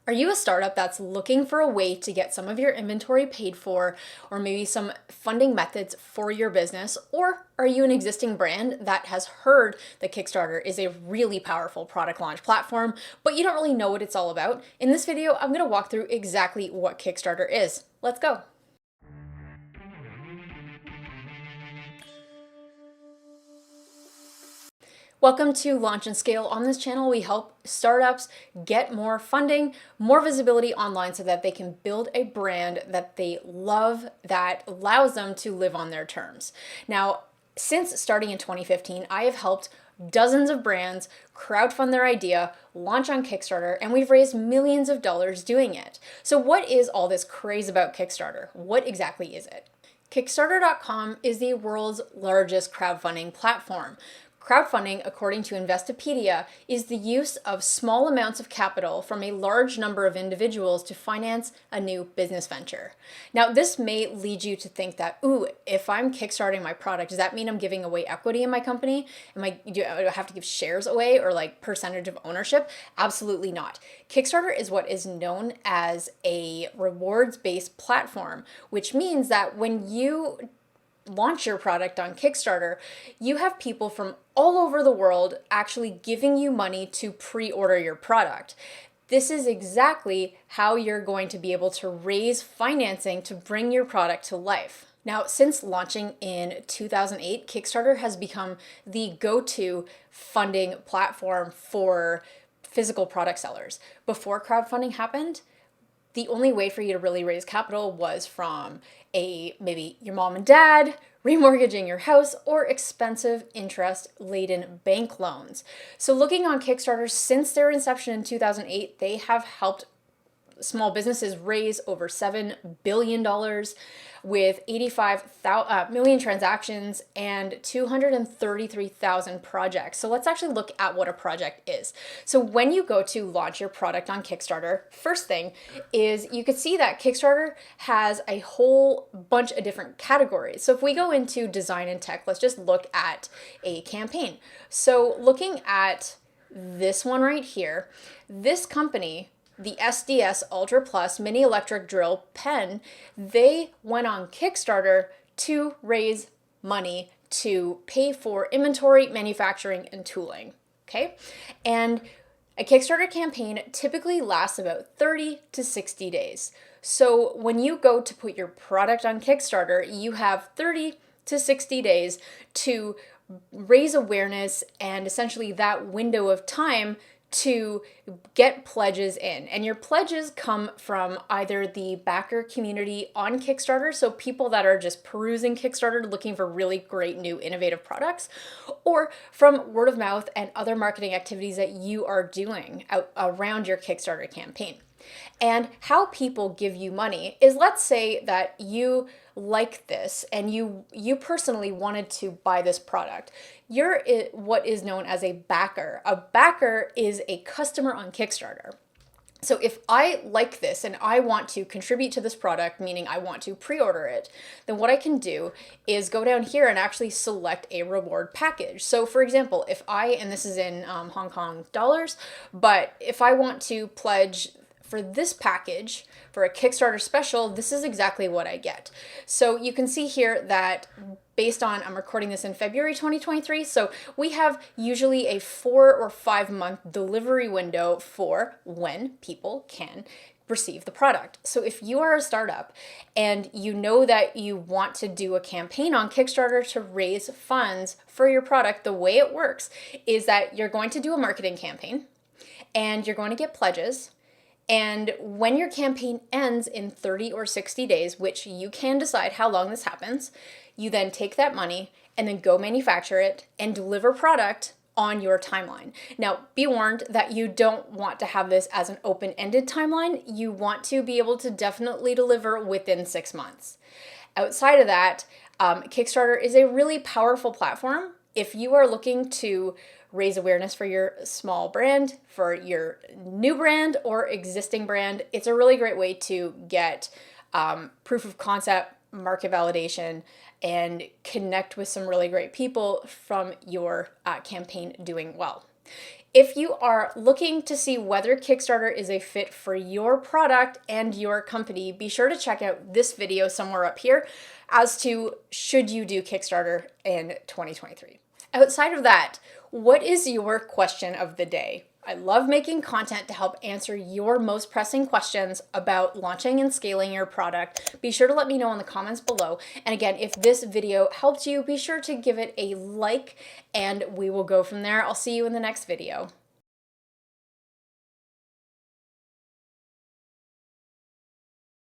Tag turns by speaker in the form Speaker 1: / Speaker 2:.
Speaker 1: Are you a startup that's looking for a way to get some of your inventory paid for, or maybe some funding methods for your business? Or are you an existing brand that has heard that Kickstarter is a really powerful product launch platform, but you don't really know what it's all about? In this video, I'm going to walk through exactly what Kickstarter is. Let's go. Welcome to Launch and Scale. On this channel, we help startups get more funding, more visibility online so that they can build a brand that they love that allows them to live on their terms. Now, since starting in 2015, I have helped dozens of brands crowdfund their idea, launch on Kickstarter, and we've raised millions of dollars doing it. So what is all this craze about Kickstarter? What exactly is it? Kickstarter.com is the world's largest crowdfunding platform. Crowdfunding, according to Investopedia, is the use of small amounts of capital from a large number of individuals to finance a new business venture. Now, this may lead you to think that, ooh, if I'm kickstarting my product, does that mean I'm giving away equity in my company? Do I have to give shares away or like percentage of ownership? Absolutely not. Kickstarter is what is known as a rewards-based platform, which means that when you launch your product on Kickstarter, you have people from all over the world actually giving you money to pre-order your product. This is exactly how you're going to be able to raise financing to bring your product to life. Now, since launching in 2008, Kickstarter has become the go-to funding platform for physical product sellers. Before crowdfunding happened, the only way for you to really raise capital was from maybe your mom and dad remortgaging your house or expensive interest-laden bank loans. So looking on Kickstarter, since their inception in 2008, they have helped small businesses raise over $7 billion with 85 million transactions and 233,000 projects. So let's actually look at what a project is. So when you go to launch your product on Kickstarter, first thing is you could see that Kickstarter has a whole bunch of different categories. So if we go into design and tech, let's just look at a campaign. So looking at this one right here, this company, the SDS Ultra Plus Mini Electric Drill Pen, they went on Kickstarter to raise money to pay for inventory, manufacturing, and tooling, okay? And a Kickstarter campaign typically lasts about 30 to 60 days. So when you go to put your product on Kickstarter, you have 30 to 60 days to raise awareness and essentially that window of time to get pledges in. And your pledges come from either the backer community on Kickstarter, so people that are just perusing Kickstarter looking for really great new innovative products, or from word of mouth and other marketing activities that you are doing around your Kickstarter campaign. And how people give you money is, let's say that you like this and you personally wanted to buy this product. You're what is known as a backer. A backer is a customer on Kickstarter. So if I like this and I want to contribute to this product, meaning I want to pre-order it, then what I can do is go down here and actually select a reward package. So for example, and this is in Hong Kong dollars, but if I want to pledge for this package, for a Kickstarter special, this is exactly what I get. So you can see here that based on, I'm recording this in February 2023, so we have usually a 4 or 5 month delivery window for when people can receive the product. So if you are a startup and you know that you want to do a campaign on Kickstarter to raise funds for your product, the way it works is that you're going to do a marketing campaign and you're going to get pledges. And when your campaign ends in 30 or 60 days, which you can decide how long this happens, you then take that money and then go manufacture it and deliver product on your timeline. Now, be warned that you don't want to have this as an open-ended timeline. You want to be able to definitely deliver within 6 months. Outside of that, Kickstarter is a really powerful platform. If you are looking to raise awareness for your small brand, for your new brand or existing brand, it's a really great way to get proof of concept, market validation, and connect with some really great people from your campaign doing well. If you are looking to see whether Kickstarter is a fit for your product and your company, be sure to check out this video somewhere up here as to should you do Kickstarter in 2023. Outside of that, what is your question of the day? I love making content to help answer your most pressing questions about launching and scaling your product. Be sure to let me know in the comments below. And again, if this video helped you, be sure to give it a like and we will go from there. I'll see you in the next video.